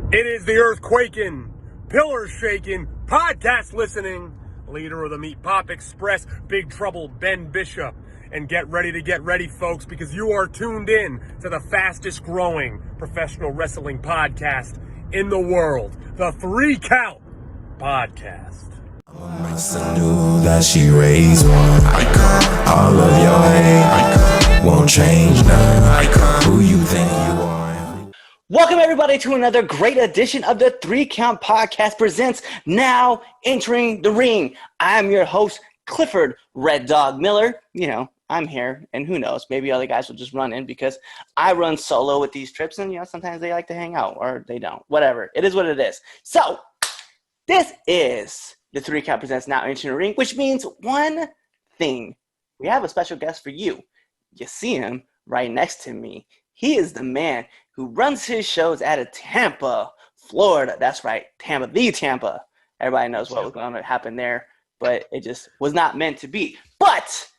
It is the earthquaking, pillars shaking, podcast listening, leader of the Meat Pop Express, Big Trouble Ben Bishop. And get ready, folks, because you are tuned in to the fastest growing professional wrestling podcast in the world, the 3 Count Podcast. I knew that she raised one. All of your hate won't change none. Who you think you are? Welcome everybody to another great edition of the 3 Count Podcast presents Now Entering the Ring. I'm your host, Clifford Red Dog Miller. You know, I'm here, and who knows, maybe other guys will just run in because I run solo with these trips, and sometimes they like to hang out, or they don't. Whatever. It is what it is. So, this is the 3 Count presents Now Entering the Ring, which means one thing. We have a special guest for you. You see him right next to me. He is the man who runs his shows out of Tampa, Florida. That's right, Tampa, the Tampa. Everybody knows what was going to happen there, but it just was not meant to be. But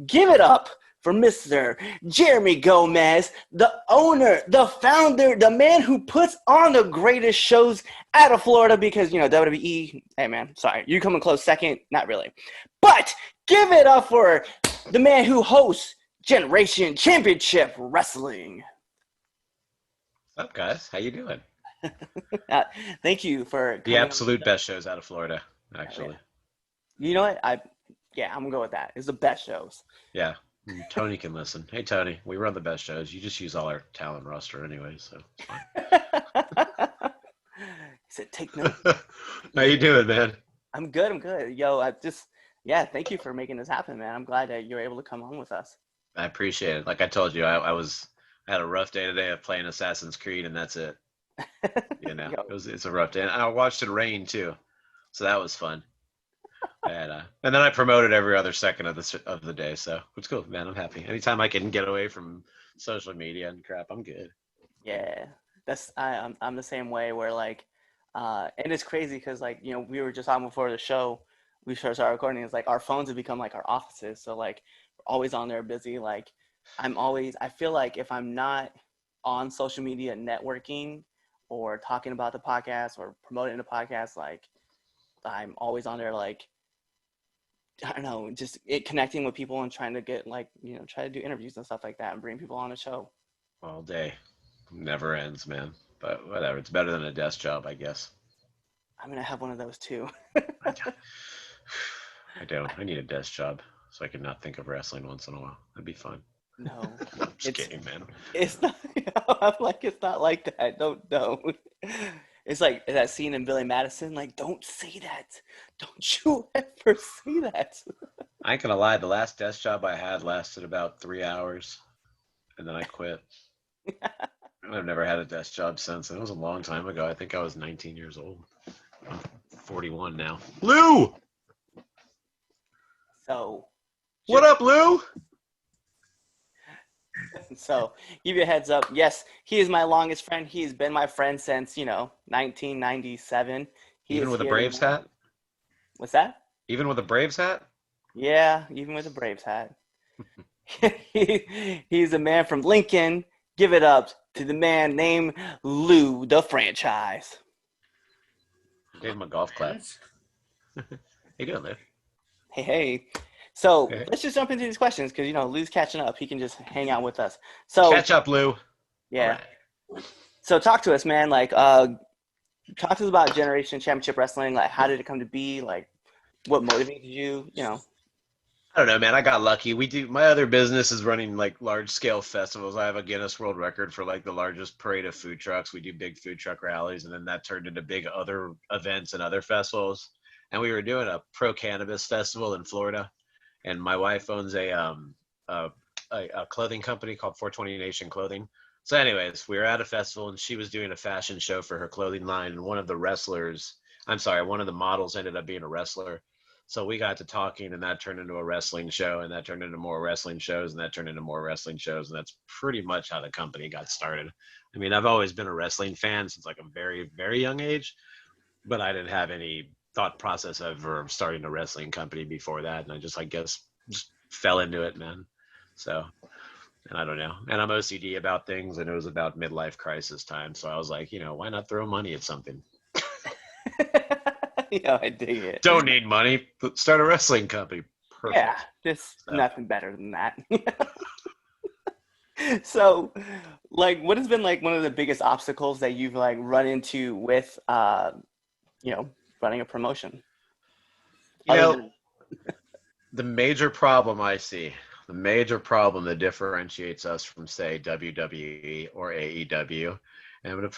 give it up for Mr. Jeremy Gomez, the owner, the founder, the man who puts on the greatest shows out of Florida because, WWE, hey man, sorry, you coming close second? Not really. But give it up for the man who hosts Generation Championship Wrestling. What's up, guys? How you doing? Thank you for the absolute best shows out of Florida, actually. You know what? I'm gonna go with that. It's the best shows. Yeah, Tony can listen. Hey, Tony, we run the best shows. You just use all our talent roster anyway, so it's fine. He said, "Take note." How you doing, man? I'm good. Yo, thank you for making this happen, man. I'm glad that you were able to come on with us. I appreciate it. Like I told you, I had a rough day today of playing Assassin's Creed, and that's it. It's a rough day. And I watched it rain too, so that was fun. And then I promoted every other second of the day, so it's cool, man. I'm happy. Anytime I can get away from social media and crap, I'm good. Yeah, I'm the same way. Where and it's crazy because we were just on before the show. We started recording. It's like our phones have become like our offices, so we're always on there busy. I feel like if I'm not on social media networking or talking about the podcast or promoting the podcast, I'm always on there, I don't know, just connecting with people and trying to get try to do interviews and stuff like that and bring people on the show. All day. Never ends, man. But whatever. It's better than a desk job, I guess. I'm going to have one of those too. I don't. I need a desk job so I can not think of wrestling once in a while. That'd be fun. No, I'm just kidding, man. It's not. I'm it's not like that. Don't. It's like that scene in Billy Madison. Don't say that. Don't you ever say that. I ain't gonna lie. The last desk job I had lasted about 3 hours, and then I quit. I've never had a desk job since. It was a long time ago. I think I was 19 years old. I'm 41 now. Lou. So. What up, Lou? So, give you a heads up. Yes, he is my longest friend. He's been my friend since, 1997. Even with a Braves hat? What's that? Even with a Braves hat? Yeah, even with a Braves hat. He's a man from Lincoln. Give it up to the man named Lou, the franchise. Gave him a golf clap. How you doing, Lou? Hey. So let's just jump into these questions because, Lou's catching up. He can just hang out with us. So catch up, Lou. Yeah. Right. So talk to us, man. Talk to us about Generation Championship Wrestling. How did it come to be? What motivated you? I don't know, man. I got lucky. My other business is running large scale festivals. I have a Guinness World Record for the largest parade of food trucks. We do big food truck rallies, and then that turned into big other events and other festivals. And we were doing a pro cannabis festival in Florida. And my wife owns a clothing company called 420 Nation Clothing. So anyways, we were at a festival and she was doing a fashion show for her clothing line. And one of the models ended up being a wrestler. So we got to talking and that turned into a wrestling show and that turned into more wrestling shows and that turned into more wrestling shows. And that's pretty much how the company got started. I mean, I've always been a wrestling fan since a very, very young age, but I didn't have any thought process of starting a wrestling company before that, and I just fell into it, man. So And I don't know. And I'm OCD about things, and it was about midlife crisis time. So I was like, why not throw money at something? I dig it. Don't need money. But start a wrestling company. Perfect. Yeah, just So- nothing better than that. So, like, what has been like one of the biggest obstacles that you've like run into with, running a promotion? You Other know, than- the major problem I see, the major problem that differentiates us from, say, WWE or AEW, and I'm gonna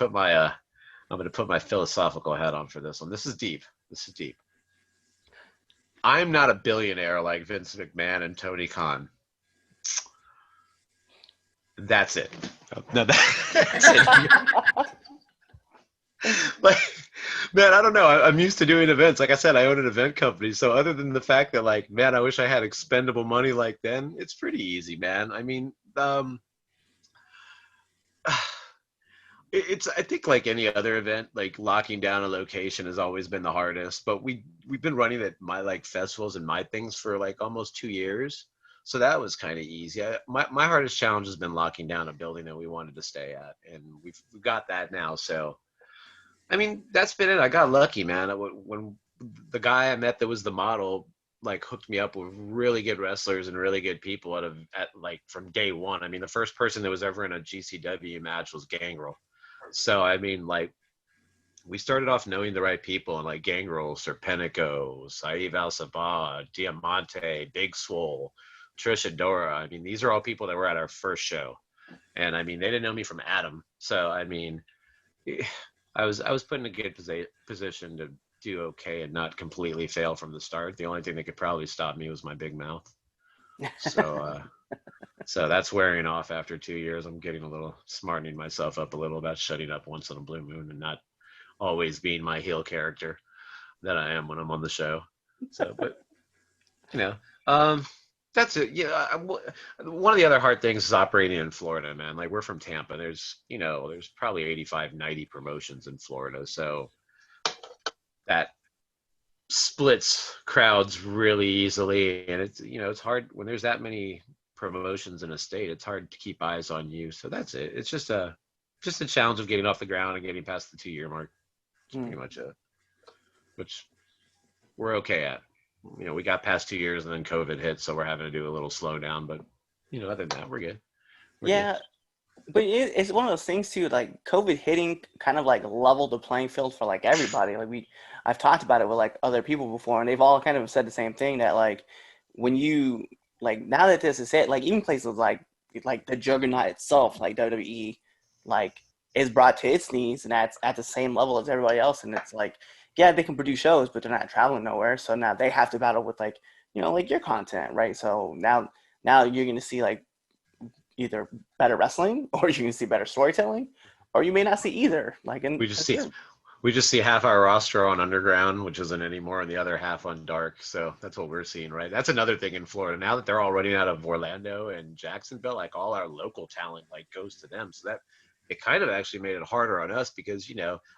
put my philosophical hat on for this one. This is deep. This is deep. I'm not a billionaire like Vince McMahon and Tony Khan. That's it. No, that's it. Like, man, I don't know. I'm used to doing events. Like I said, I own an event company. So other than the fact that, like, man, I wish I had expendable money like then, it's pretty easy, man. I mean, it's, I think, like any other event, like locking down a location has always been the hardest. But we've been running at my like festivals and my things for like almost 2 years. So that was kind of easy. My hardest challenge has been locking down a building that we wanted to stay at, and we've got that now. So I mean, that's been it. I got lucky, man. When the guy I met that was the model, like, hooked me up with really good wrestlers and really good people at like from day one. I mean, the first person that was ever in a GCW match was Gangrel. So I mean, like, we started off knowing the right people, and like Gangrel, Serpentico, Saeed Al Sabah, Diamante, Big Swole, Trish Adora. I mean, these are all people that were at our first show, and I mean, they didn't know me from Adam. So I mean, I was put in a good position to do okay and not completely fail from the start. The only thing that could probably stop me was my big mouth. So so that's wearing off after 2 years. I'm getting a little smartening myself up a little about shutting up once in a blue moon and not always being my heel character that I am when I'm on the show. So, but that's it. Yeah, one of the other hard things is operating in Florida, man. Like, we're from Tampa. There's probably 85, 90 promotions in Florida. So that splits crowds really easily. And it's hard when there's that many promotions in a state. It's hard to keep eyes on you. So that's it. It's just a challenge of getting off the ground and getting past the 2-year mark. It's pretty much it, which we're okay at. We got past 2 years and then COVID hit, so we're having to do a little slowdown. But other than that, we're good. Yeah, but it's one of those things too. Like, COVID hitting kind of like leveled the playing field for like everybody. Like, I've talked about it with like other people before, and they've all kind of said the same thing, that like when you, like, now that this is it, like even places like the juggernaut itself, like WWE, like, is brought to its knees, and that's at the same level as everybody else. And it's like, yeah, they can produce shows, but they're not traveling nowhere. So now they have to battle with like, like your content, right? So now you're going to see like either better wrestling, or you're going to see better storytelling, or you may not see either. Like, and We just see half our roster on Underground, which isn't anymore, and the other half on Dark. So that's what we're seeing, right? That's another thing in Florida. Now that they're all running out of Orlando and Jacksonville, like, all our local talent like goes to them. So that it kind of actually made it harder on us because,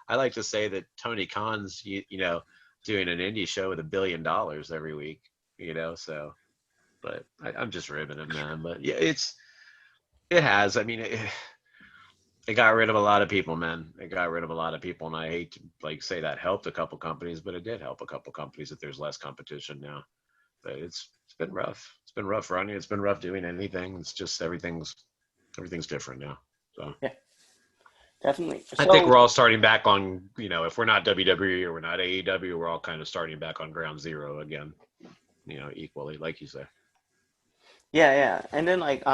I like to say that Tony Khan's, doing an indie show with $1 billion every week, so, but I'm just ribbing him, man. But yeah, it has. I mean, it got rid of a lot of people, man. It got rid of a lot of people, and I hate to like say that helped a couple companies, but it did help a couple companies that there's less competition now. But it's been rough. It's been rough running. It's been rough doing anything. It's just everything's different now. So yeah, definitely. I think we're all starting back on, if we're not WWE or we're not AEW, we're all kind of starting back on ground zero again, equally, like you say. Yeah. And then like,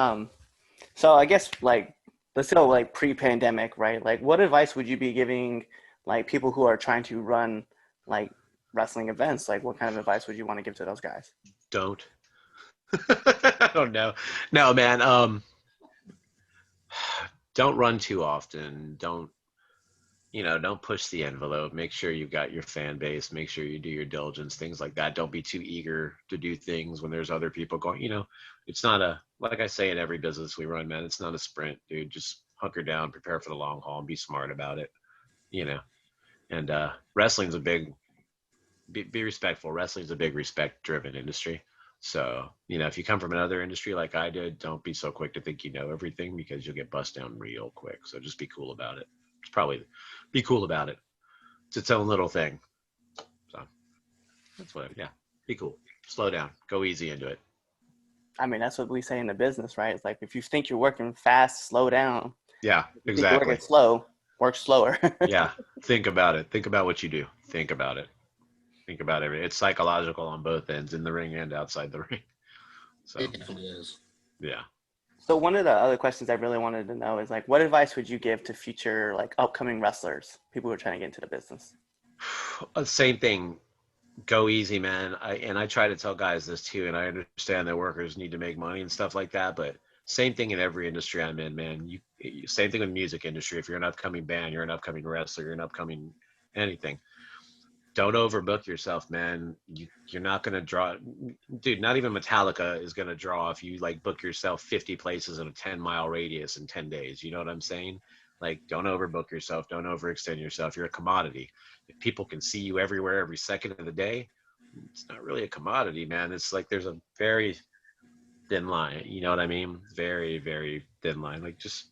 so I guess like, let's go like pre-pandemic, right? Like, what advice would you be giving like people who are trying to run like wrestling events? Like, what kind of advice would you want to give to those guys? Don't. I don't know. No, man. Don't run too often. Don't push the envelope. Make sure you've got your fan base. Make sure you do your diligence, things like that. Don't be too eager to do things when there's other people going. It's not like I say in every business we run, man, it's not a sprint, dude. Just hunker down, prepare for the long haul, and be smart about it, And wrestling's a big, be respectful. Wrestling's a big respect-driven industry. So, if you come from another industry like I did, don't be so quick to think you know everything, because you'll get bust down real quick. So just be cool about it. It's probably be cool about it. It's its own little thing. So that's what, yeah, be cool. Slow down. Go easy into it. I mean, that's what we say in the business, right? It's like, if you think you're working fast, slow down. Yeah, If you think exactly. you're working slow, work slower. Yeah, think about it. Think about what you do. Think about it. Think about it. It's psychological on both ends, in the ring and outside the ring. So It definitely is. yeah. So one of the other questions I really wanted to know is, like, what advice would you give to future, like, upcoming wrestlers, people who are trying to get into the business? Same thing. Go easy, man. I try to tell guys this too, and I understand that workers need to make money and stuff like that, but same thing in every industry I'm in, man. Same thing with music industry. If you're an upcoming band, you're an upcoming wrestler, you're an upcoming anything. Don't overbook yourself, man. You're not gonna draw, dude. Not even Metallica is gonna draw if you like book yourself 50 places in a 10-mile radius in 10 days. You know what I'm saying? Like, don't overbook yourself. Don't overextend yourself. You're a commodity. If people can see you everywhere, every second of the day, it's not really a commodity, man. It's like there's a very thin line. You know what I mean? Very, very thin line. Like, just,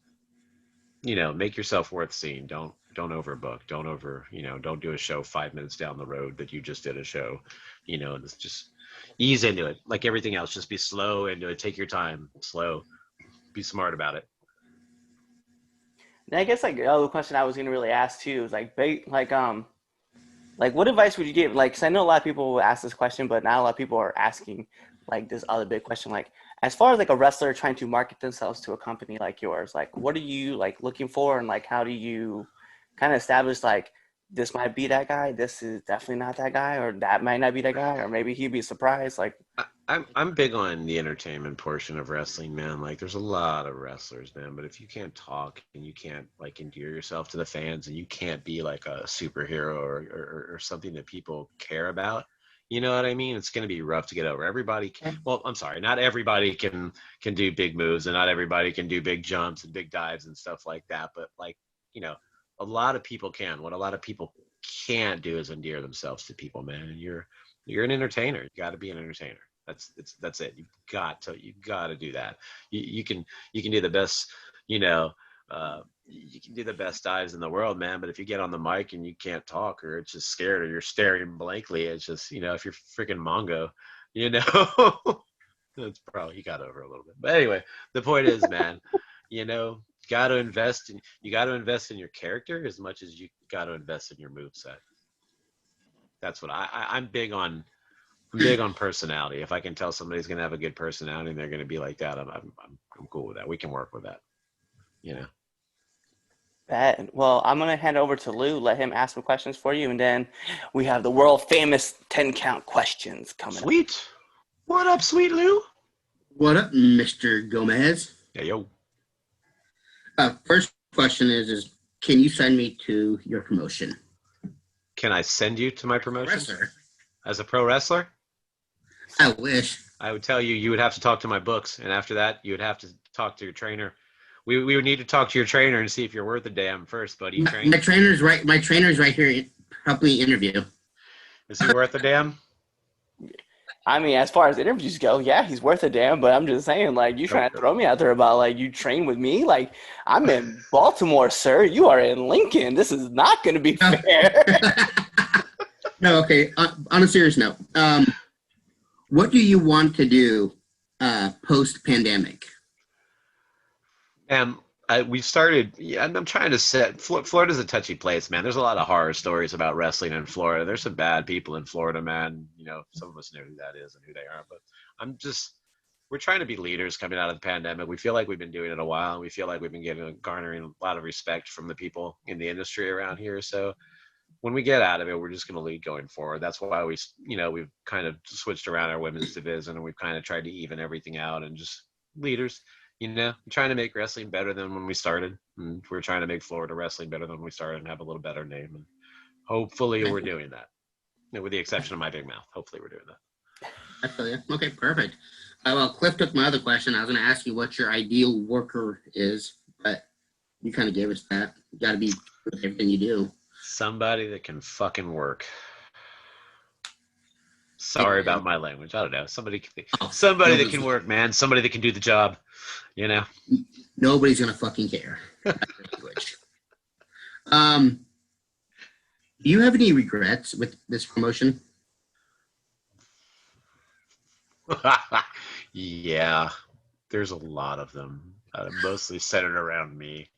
make yourself worth seeing. Don't overbook. Don't do a show 5 minutes down the road that you just did a show. It's just ease into it. Like everything else, just be slow into it. Take your time. Slow. Be smart about it. And I guess, like, the other question I was going to really ask too is, like, what advice would you give? Like, 'cause I know a lot of people will ask this question, but not a lot of people are asking, like, this other big question. Like, as far as, like, a wrestler trying to market themselves to a company like yours, like, what are you, like, looking for? And, like, how do you kind of establish, like, this might be that guy, this is definitely not that guy, or that might not be that guy, or maybe he'd be surprised? Like, I'm big on the entertainment portion of wrestling, man. Like, there's a lot of wrestlers, man, but if you can't talk and you can't, like, endear yourself to the fans, and you can't be like a superhero or something that people care about, you know what I mean? It's going to be rough to get over. Well, I'm sorry, not everybody can do big moves, and not everybody can do big jumps and big dives and stuff like that. But, like, a lot of people can. What a lot of people can't do is endear themselves to people, man. And you're an entertainer. You got to be an entertainer. That's it. You've got to do that. You can do the best, you can do the best dives in the world, man. But if you get on the mic and you can't talk, or it's just scared, or you're staring blankly, it's just, if you're freaking Mongo, that's probably, he got over a little bit. But anyway, the point is, man, you got to invest in your character as much as you got to invest in your moveset. That's what I'm big on. I'm big on personality. If I can tell somebody's going to have a good personality and they're going to be like that, I'm cool with that. We can work with that. Well, I'm going to hand over to Lou, let him ask some questions for you, and then we have the world famous 10 count questions coming up. Sweet. What up, sweet Lou? What up, Mr. Gomez? Yeah, yo. First question is can you send me to your promotion? Can I send you to my promotion? Wrestler. As a pro wrestler? I wish. I would tell you would have to talk to my books, and after that, you would have to talk to your trainer. We would need to talk to your trainer and see if you're worth a damn first, buddy. My trainer's right. My trainer's right here. Help me interview. Is he worth a damn? I mean, as far as interviews go, yeah, he's worth a damn. But I'm just saying, like, you trying to throw me out there about, like, you train with me? Like, I'm in Baltimore, sir. You are in Lincoln. This is not going to be fair. No, okay. On a serious note, what do you want to do post-pandemic? We started. Yeah, I'm trying to set. Florida's a touchy place, man. There's a lot of horror stories about wrestling in Florida. There's some bad people in Florida, man. Some of us know who that is and who they are. But we're trying to be leaders coming out of the pandemic. We feel like we've been doing it a while, and we feel like we've been garnering a lot of respect from the people in the industry around here. So when we get out of it, we're just going to lead going forward. That's why we've kind of switched around our women's division, and we've kind of tried to even everything out and just leaders. Trying to make wrestling better than when we started. And we're trying to make Florida wrestling better than when we started and have a little better name. And hopefully we're doing that. With the exception of my big mouth. Hopefully we're doing that. I feel you. Okay, perfect. Well, Cliff took my other question. I was going to ask you what your ideal worker is, but you kind of gave us that. You got to be good at everything you do. Somebody that can fucking work. Sorry about my language. I don't know. Somebody that can work, man. Somebody that can do the job. You know. Nobody's gonna fucking care. Language. Do you have any regrets with this promotion? Yeah, there's a lot of them. Mostly centered around me.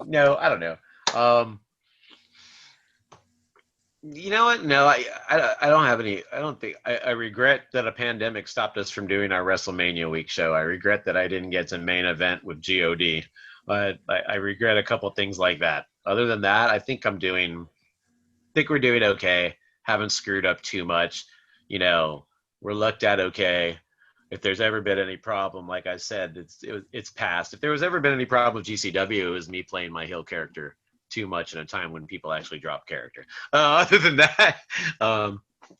No, I don't know. You know what? No, I don't have any. I don't think I regret that a pandemic stopped us from doing our WrestleMania week show. I regret that I didn't get to main event with God. But I regret a couple things like that. Other than that, I think we're doing okay. Haven't screwed up too much. You know, we're looked at okay. If there's ever been any problem, like I said, it's past. If there was ever been any problem with GCW, it was me playing my heel character too much in a time when people actually drop character. Other than that, I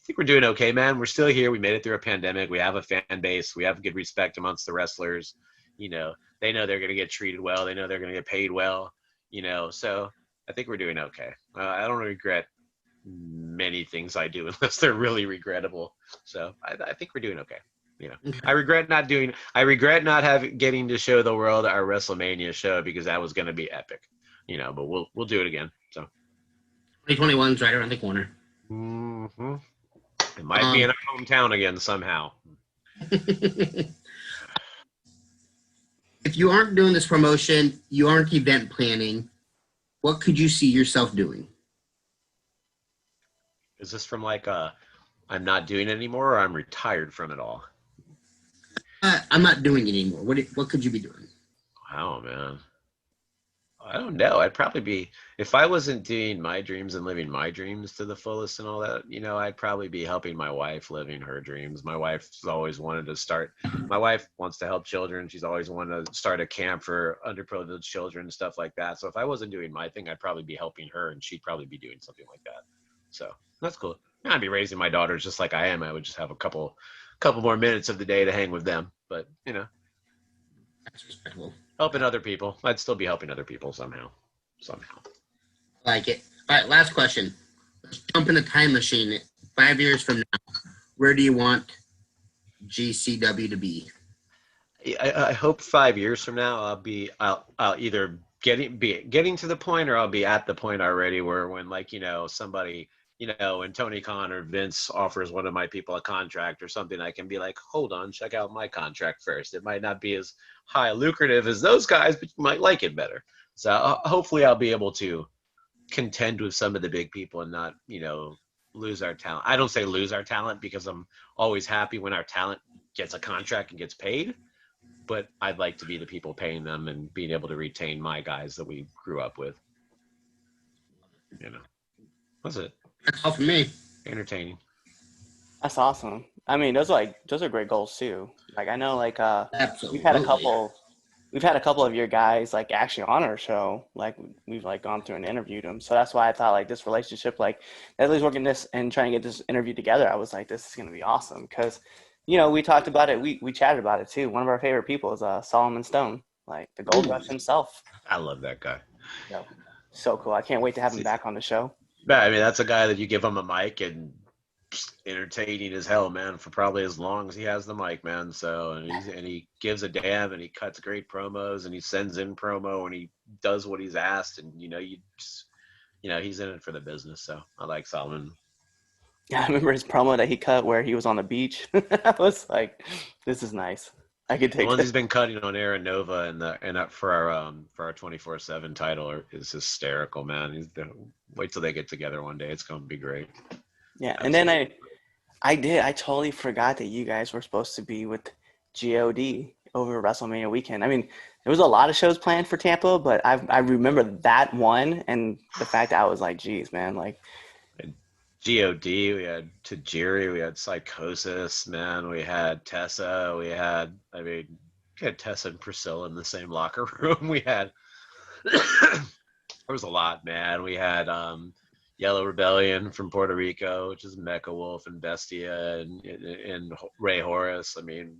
think we're doing okay, man. We're still here. We made it through a pandemic. We have a fan base. We have good respect amongst the wrestlers. You know, they know they're going to get treated well. They know they're going to get paid well. You know, so I think we're doing okay. I don't regret many things I do unless they're really regrettable. So I think we're doing okay. You know, I regret not getting to show the world our WrestleMania show because that was going to be epic. You know, but we'll do it again. So 2021's right around the corner. Mm-hmm. It might be in our hometown again somehow. If you aren't doing this promotion, you aren't event planning, what could you see yourself doing? Is this from like I'm not doing it anymore or I'm retired from it all? I'm not doing it anymore. What could you be doing? Wow, man. I don't know. I'd probably be, if I wasn't doing my dreams and living my dreams to the fullest and all that, you know, I'd probably be helping my wife living her dreams. My wife's always wanted to start, my wife wants to help children. She's always wanted to start a camp for underprivileged children and stuff like that. So if I wasn't doing my thing, I'd probably be helping her and she'd probably be doing something like that. So that's cool. I'd be raising my daughters just like I am. I would just have a couple more minutes of the day to hang with them. But, you know. That's respectable. Helping other people. I'd still be helping other people somehow. I like it. All right, last question. Let's jump in the time machine. 5 years from now, where do you want GCW to be? I hope 5 years from now I'll either getting to the point or I'll be at the point already where when like, you know, somebody, you know, when Tony Khan or Vince offers one of my people a contract or something, I can be like, hold on, check out my contract first. It might not be as high lucrative as those guys, but you might like it better. So hopefully I'll be able to contend with some of the big people and not, you know, lose our talent. I don't say lose our talent because I'm always happy when our talent gets a contract and gets paid, but I'd like to be the people paying them and being able to retain my guys that we grew up with. You know, that's it. That's all for me. Entertaining. That's awesome. I mean, those are great goals too. Like I know, like Absolutely. we've had a couple of your guys like actually on our show. Like we've like gone through and interviewed them. So that's why I thought like this relationship, like Leslie's working this and trying to get this interview together. I was like, this is gonna be awesome because, you know, we talked about it. We chatted about it too. One of our favorite people is Solomon Stone, like the Gold Rush himself. I love that guy. Yeah. So cool. I can't wait to have him back on the show. Yeah, I mean, that's a guy that you give him a mic and just entertaining as hell, man, for probably as long as he has the mic, man. So, and he gives a damn and he cuts great promos and he sends in promo and he does what he's asked. And, you know, he's in it for the business. So I like Solomon. Yeah, I remember his promo that he cut where he was on the beach. I was like, this is nice. I could take the ones this. He's been cutting on Aaron Nova and for our 24/7 title is hysterical, man. Wait till they get together one day. It's going to be great. Yeah, Absolutely. and then I totally forgot that you guys were supposed to be with God over WrestleMania weekend. I mean, there was a lot of shows planned for Tampa, but I remember that one and the fact that I was like, geez, man, like God, we had Tajiri, we had Psychosis, man, we had Tessa, we had Tessa and Priscilla in the same locker room. We had there was a lot, man. We had Yellow Rebellion from Puerto Rico, which is Mecha Wolf and Bestia and Ray Horace. I mean,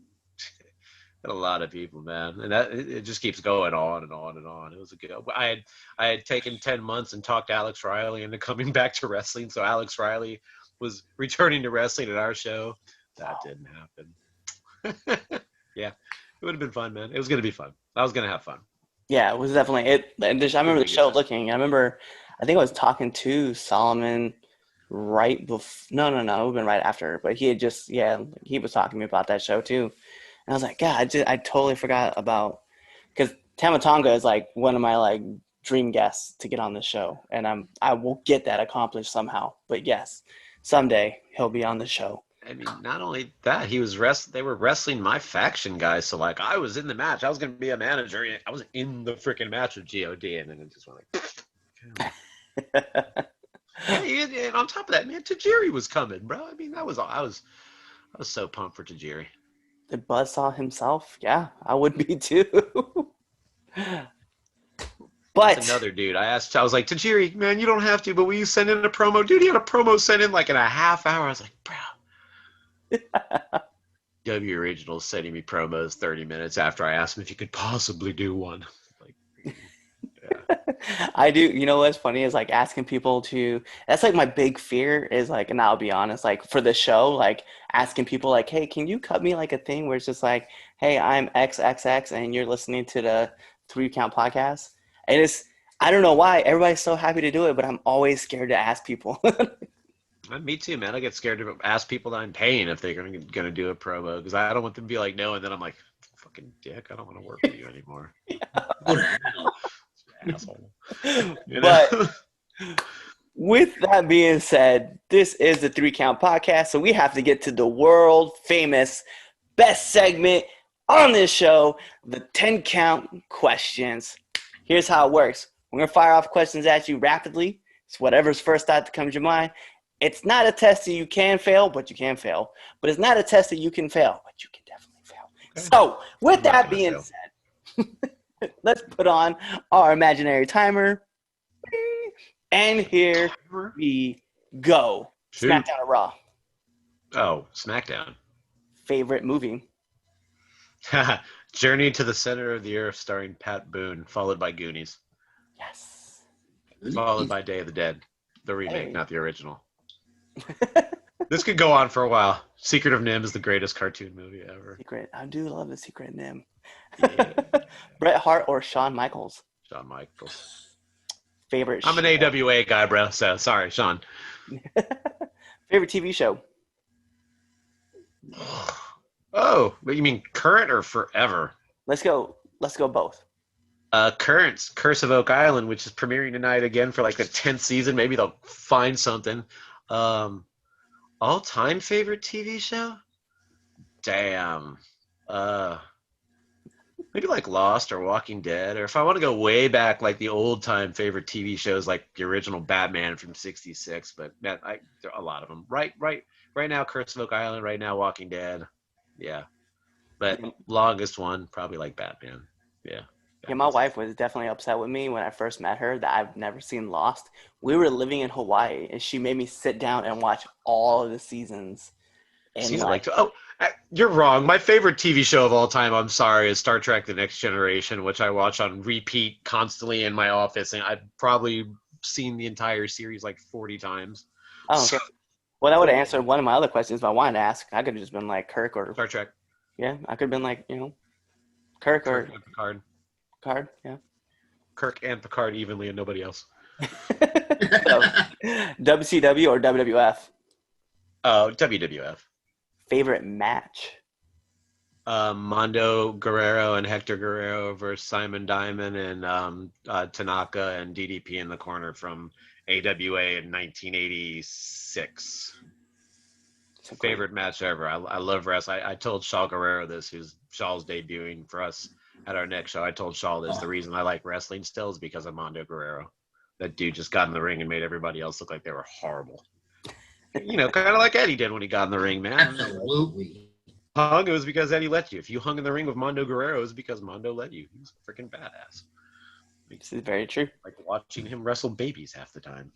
a lot of people, man, and that it just keeps going on and on and on. It was a good. I had taken 10 months and talked Alex Riley into coming back to wrestling. So Alex Riley was returning to wrestling at our show. That didn't happen. Yeah, it would have been fun, man. It was gonna be fun. I was gonna have fun. Yeah, it was definitely it. And I remember the be a show good time. looking. I think I was talking to Solomon right before. No, it would have been right after. But he had just, he was talking to me about that show too. And I was like, God, I totally forgot about, because Tamatonga is like one of my like dream guests to get on the show, and I will get that accomplished somehow. But yes, someday he'll be on the show. I mean, not only that, they were wrestling my faction guys. So like, I was in the match. I was gonna be a manager. I was in the freaking match with God, and then it just went like. Hey, and on top of that, man, Tajiri was coming, bro. I mean, I was so pumped for Tajiri. The Buzzsaw himself, yeah, I would be too. But That's another dude. I was like, Tajiri, man, you don't have to, but will you send in a promo? Dude, he had a promo sent in like in a half hour. I was like, bro. W Original sending me promos 30 minutes after I asked him if he could possibly do one. Like, yeah. I do. You know what's funny is like asking people to. That's like my big fear is like, and I'll be honest, like for the show, like asking people like, hey, can you cut me like a thing where it's just like, hey, I'm XXX and you're listening to the 3 Count podcast. And I don't know why everybody's so happy to do it, but I'm always scared to ask people. Me too, man. I get scared to ask people that I'm paying if they're gonna do a promo because I don't want them to be like no, and then I'm like, fucking dick, I don't want to work with you anymore. Asshole. You know? But with that being said, this is the 3 Count podcast, so we have to get to the world famous best segment on this show, the 10 count questions. Here's how it works. We're going to fire off questions at you rapidly. It's whatever's first thought that comes to your mind. It's not a test that you can fail, but you can fail. But it's not a test that you can fail, but you can definitely fail. Okay. So with that being said, let's put on our imaginary timer. And here we go. Shoot. SmackDown or Raw? Oh, SmackDown. Favorite movie? Journey to the Center of the Earth starring Pat Boone, followed by Goonies. Yes. Followed by Day of the Dead. The remake, not the original. This could go on for a while. Secret of NIMH is the greatest cartoon movie ever. I do love the Secret NIMH. Yeah. Bret Hart or Shawn Michaels? Shawn Michaels. Favorite I'm an AWA guy, bro, so sorry, Sean. Favorite TV show? Oh, but you mean current or forever? Let's go both. Current's Curse of Oak Island, which is premiering tonight again for like the 10th season. Maybe they'll find something. All-time favorite TV show? Damn. Maybe like Lost or Walking Dead, or if I want to go way back, like the old-time favorite TV shows, like the original Batman from '66. But man, there are a lot of them. Right now, Curse of Oak Island. Right now, Walking Dead. Yeah, but longest one probably like Batman. Yeah. Yeah, my wife was definitely upset with me when I first met her that I've never seen Lost. We were living in Hawaii, and she made me sit down and watch all of the seasons. And you're wrong. My favorite TV show of all time, I'm sorry, is Star Trek: The Next Generation, which I watch on repeat constantly in my office, and I've probably seen the entire series like 40 times. Oh, okay. Well, that would have answered one of my other questions if I wanted to ask. I could have just been like Kirk or Star Trek. Yeah, I could have been like, Kirk or Picard. Picard, yeah. Kirk and Picard evenly and nobody else. So, WCW or WWF? Oh, WWF. Favorite match? Mondo Guerrero and Hector Guerrero versus Simon Diamond and Tanaka and DDP in the corner from AWA in 1986. Favorite match ever. I love wrestling. I told Shaw Guerrero this, who's Shaw's debuting for us at our next show. I told Shaw this. The reason I like wrestling still is because of Mondo Guerrero. That dude just got in the ring and made everybody else look like they were horrible. Kind of like Eddie did when he got in the ring, man. Absolutely. Hung, it was because Eddie let you. If you hung in the ring with Mondo Guerrero, it was because Mondo let you. He was a freaking badass. This is very true. Like watching him wrestle babies half the time.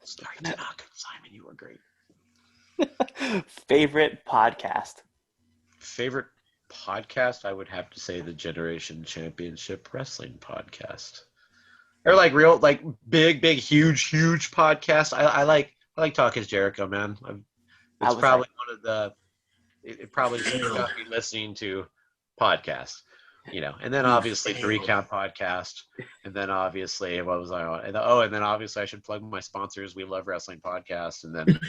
Sorry, Tanaka. Simon, you were great. Favorite podcast? Favorite podcast? I would have to say the Generation Championship Wrestling podcast. Or like real, like big, huge podcast. I like I like Talk is Jericho, man. I It's was probably one of the. It probably got me listening to podcasts, and then obviously Three Count Podcast, and then obviously what was I on? And then obviously I should plug my sponsors. We Love Wrestling Podcast, and then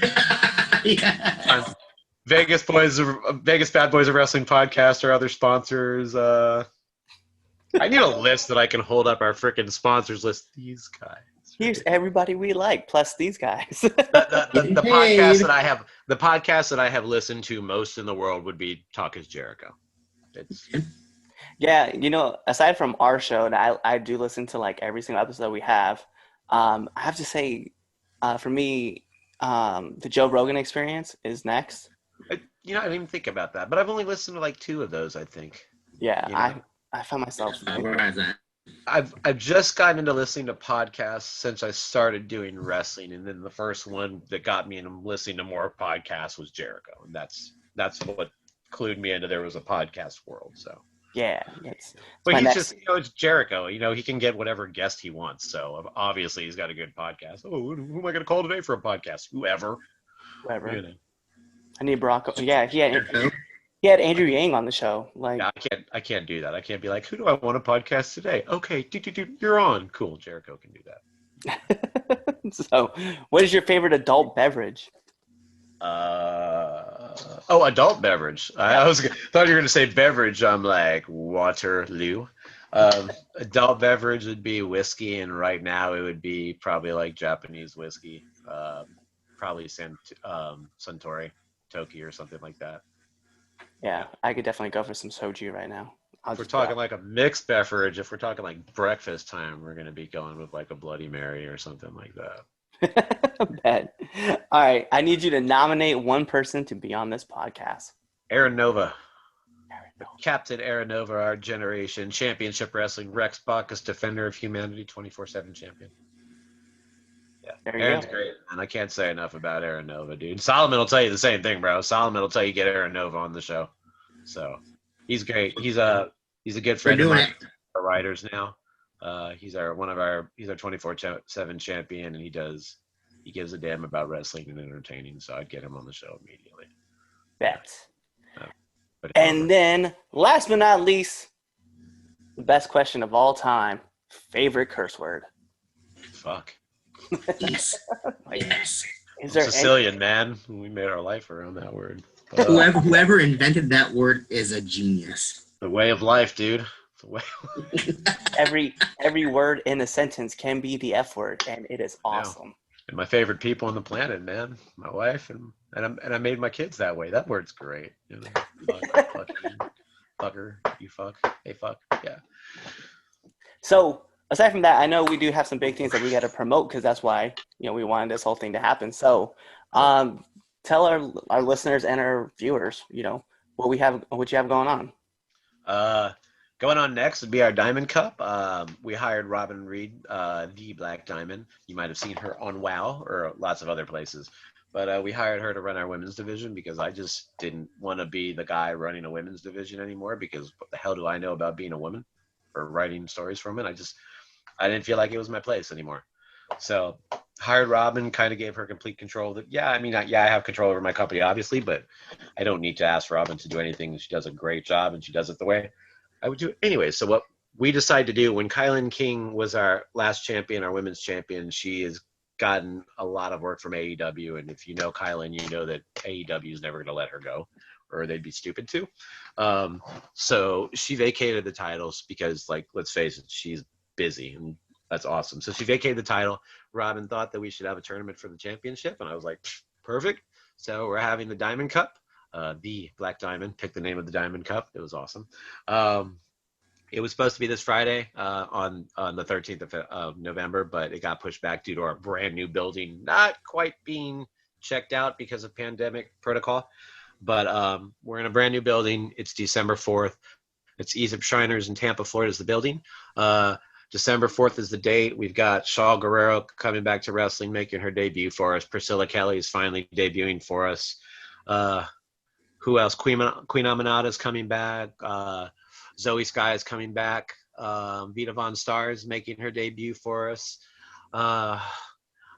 Yeah. Vegas Bad Boys of Wrestling Podcast or other sponsors. I need a list that I can hold up our freaking sponsors list. These guys. Here's everybody we like, plus these guys. The podcast that I have listened to most in the world would be Talk is Jericho. It's Yeah, aside from our show, and I do listen to like every single episode we have. I have to say, for me, the Joe Rogan Experience is next. I didn't even think about that, but I've only listened to like 2 of those, I think. Yeah, I found myself. Where is that? I've just gotten into listening to podcasts since I started doing wrestling, and then the first one that got me into listening to more podcasts was Jericho, and that's what clued me into there was a podcast world. So Yeah, but my he's next- just it's Jericho. He can get whatever guest he wants. So obviously he's got a good podcast. Oh, who am I going to call today for a podcast? Whoever. whatever. I need Barack. Yeah, he had Andrew Yang on the show. Like, Yeah, I can't do that. I can't be like, who do I want a podcast today? Okay, you're on. Cool, Jericho can do that. so, what is your favorite adult beverage? Adult beverage. I thought you were going to say beverage. I'm like Waterloo. Adult beverage would be whiskey, and right now it would be probably like Japanese whiskey, probably Suntory, Toki, or something like that. Yeah, I could definitely go for some soju right now. If we're talking like a mixed beverage, if we're talking like breakfast time, we're going to be going with like a Bloody Mary or something like that. Bet. All right, I need you to nominate one person to be on this podcast. Aaron Nova. Captain Aaron Nova, our generation, championship wrestling, Rex Bacchus, defender of humanity, 24/7 champion. Yeah, There you Aaron's go. great, and I can't say enough about Aaron Nova, dude. Solomon will tell you the same thing, bro. Solomon will tell you get Aaron Nova on the show. So he's great. He's a good friend of doing mine. Our writers now. He's our 24/7 champion, and he gives a damn about wrestling and entertaining. So I'd get him on the show immediately. Bet. But And then, last but not least, the best question of all time: favorite curse word. fuck. Yes. Yes. Is there Sicilian, man. We made our life around that word. Whoever invented that word is a genius. The way of life, dude. The way. every word in a sentence can be the F word, and it is awesome. And my favorite people on the planet, man. My wife and I made my kids that way. That word's great. Fucker, you fuck, hey fuck, yeah. So, aside from that, I know we do have some big things that we got to promote because that's why we wanted this whole thing to happen. So, tell our listeners and our viewers, what you have going on. Going on next would be our Diamond Cup. We hired Robin Reed, the Black Diamond. You might have seen her on WoW or lots of other places. But we hired her to run our women's division because I just didn't want to be the guy running a women's division anymore because what the hell do I know about being a woman or writing stories from it? I didn't feel like it was my place anymore. So hired Robin, kind of gave her complete control. I have control over my company, obviously, but I don't need to ask Robin to do anything. She does a great job, and she does it the way I would do it anyway. So what we decided to do when Kylan King was our last champion, our women's champion, she has gotten a lot of work from AEW. And if you know Kylan, you know that AEW is never going to let her go or they'd be stupid to. So she vacated the titles because, like, let's face it, she's busy and that's awesome. So she vacated the title. Robin thought that we should have a tournament for the championship. And I was like, perfect. So we're having the Diamond Cup. The Black Diamond, picked the name of the Diamond Cup. It was awesome. It was supposed to be this Friday on the 13th of November, but it got pushed back due to our brand new building not quite being checked out because of pandemic protocol. But we're in a brand new building. It's December 4th. It's Egypt Shriners in Tampa, Florida is the building. December 4th is the date. We've got Shaw Guerrero coming back to wrestling, making her debut for us. Priscilla Kelly is finally debuting for us. Who else? Queen Aminata is coming back. Zoe Sky is coming back. Vita Von Star is making her debut for us. I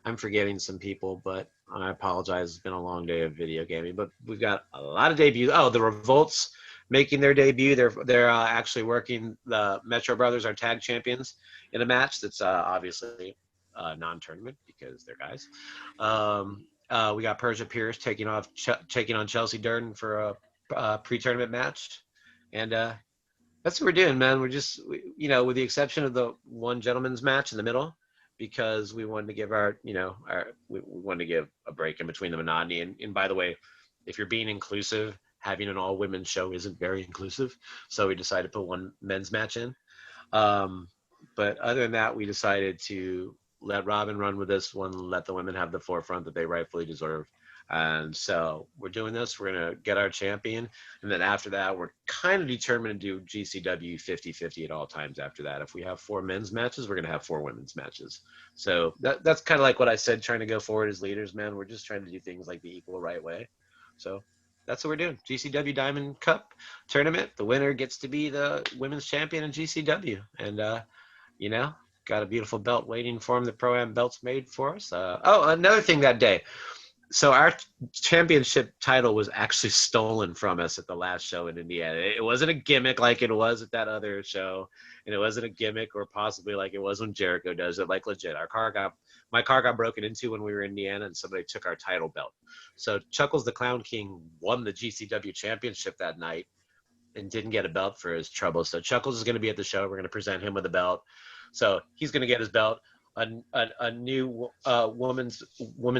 I'm forgetting some people, but I apologize. It's been a long day of video gaming, but we've got a lot of debuts. Oh, the Revolts making their debut. They're actually working the Metro Brothers, our tag champions, in a match that's obviously non-tournament because they're guys. We got Persia Pierce taking on Chelsea Durden for a pre-tournament match, and that's what we're doing, man. We're just, with the exception of the one gentleman's match in the middle, because we wanted to give we wanted to give a break in between the monotony. And by the way, if you're being inclusive, having an all women's show isn't very inclusive. So we decided to put one men's match in. But other than that, we decided to let Robin run with this one, let the women have the forefront that they rightfully deserve. And so we're doing this. We're going to get our champion. And then after that, we're kind of determined to do GCW 50-50 at all times after that. If we have 4 men's matches, we're going to have 4 women's matches. So that's kind of like what I said, trying to go forward as leaders, man. We're just trying to do things like the equal right way. So that's what we're doing. GCW Diamond Cup tournament. The winner gets to be the women's champion in GCW. And, got a beautiful belt waiting for him. The Pro-Am belt's made for us. Another thing that day. So our championship title was actually stolen from us at the last show in Indiana. It wasn't a gimmick like it was at that other show, and it wasn't a gimmick or possibly like it was when Jericho does it. Like legit, my car got broken into when we were in Indiana, and somebody took our title belt. So Chuckles the Clown King won the GCW championship that night and didn't get a belt for his trouble. So Chuckles is going to be at the show. We're going to present him with a belt. So he's going to get his belt. A new women's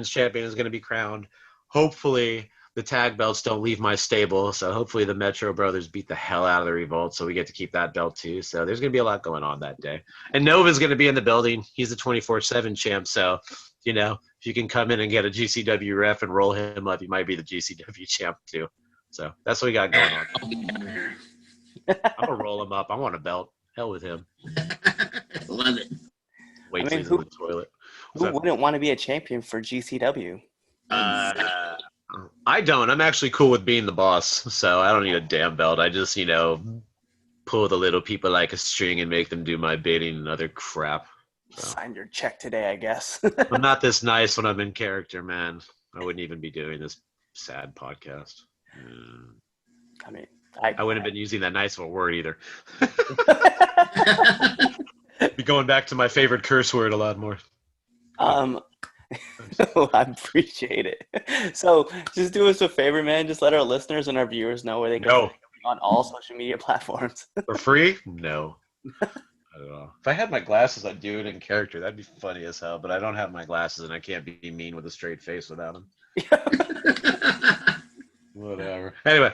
champion is going to be crowned. Hopefully the tag belts don't leave my stable. So hopefully the Metro Brothers beat the hell out of the Revolt. So we get to keep that belt too. So there's going to be a lot going on that day. And Nova's going to be in the building. He's the 24/7 champ. So, if you can come in and get a GCW ref and roll him up, he might be the GCW champ too. So that's what we got going on. I'm going to roll him up. I want a belt. Hell with him. Love it. Wait till he's in the toilet. Who wouldn't want to be a champion for GCW? I don't. I'm actually cool with being the boss, so I don't need a damn belt. I just, pull the little people like a string and make them do my bidding and other crap. So. Signed your check today, I guess. I'm not this nice when I'm in character, man. I wouldn't even be doing this sad podcast. I mean, I wouldn't have been using that nice of a word either. Be going back to my favorite curse word a lot more. I appreciate it. So just do us a favor, man. Just let our listeners and our viewers know where they can find you on all social media platforms. For free? No. I don't know. If I had my glasses, I'd do it in character. That'd be funny as hell, but I don't have my glasses and I can't be mean with a straight face without them. Whatever. Anyway,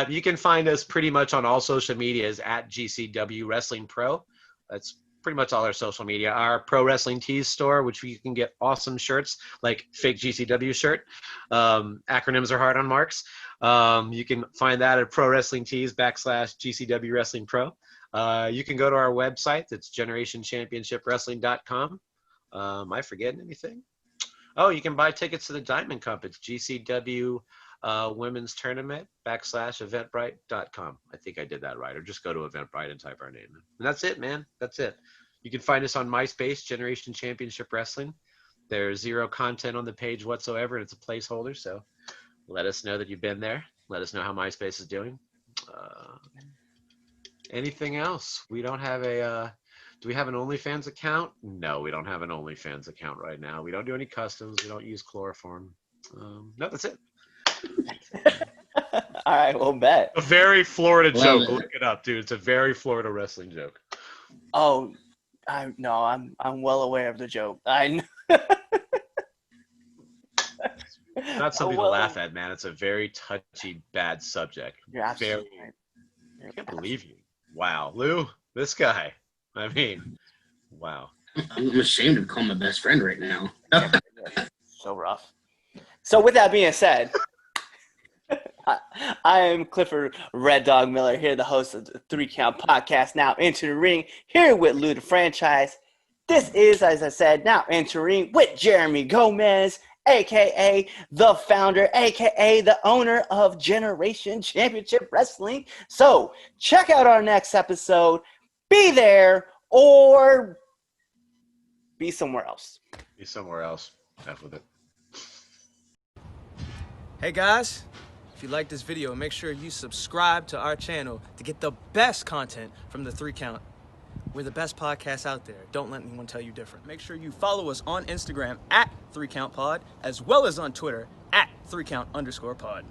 you can find us pretty much on all social medias at GCW Wrestling Pro. That's pretty much all our social media. Our Pro Wrestling Tees store, which you can get awesome shirts like fake GCW shirt. Acronyms are hard on marks. You can find that at Pro Wrestling Tees /GCW Wrestling Pro. You can go to our website. That's GenerationChampionshipWrestling.com. Am I forgetting anything? Oh, you can buy tickets to the Diamond Cup. It's GCW Women's Tournament /Eventbrite.com. I think I did that right. Or just go to Eventbrite and type our name in. And that's it, man. That's it. You can find us on MySpace, Generation Championship Wrestling. There's 0 content on the page whatsoever, and it's a placeholder. So let us know that you've been there. Let us know how MySpace is doing. Anything else? We don't have a... do we have an OnlyFans account? No, we don't have an OnlyFans account right now. We don't do any customs. We don't use chloroform. No, that's it. All right, well, bet. A very Florida joke. Look it up, dude. It's a very Florida wrestling joke. Oh, I'm well aware of the joke. I know. Not something to laugh at, man. It's a very touchy, bad subject. You're absolutely right. I can't believe you. Wow, Lou, this guy. I mean, wow. I'm ashamed to call my best friend right now. So rough. So with that being said, I am Clifford Red Dog Miller here, the host of the 3 Count Podcast, Now Enter the Ring, here with Lou the Franchise. This is, as I said, Now Entering with Jeremy Gomez, a.k.a. the founder, a.k.a. the owner of Generation Championship Wrestling. So check out our next episode. Be there or be somewhere else. Be somewhere else. Enough with it. Hey guys, if you like this video, make sure you subscribe to our channel to get the best content from the 3 Count. We're the best podcast out there. Don't let anyone tell you different. Make sure you follow us on Instagram at 3CountPod, as well as on Twitter at 3Count_pod.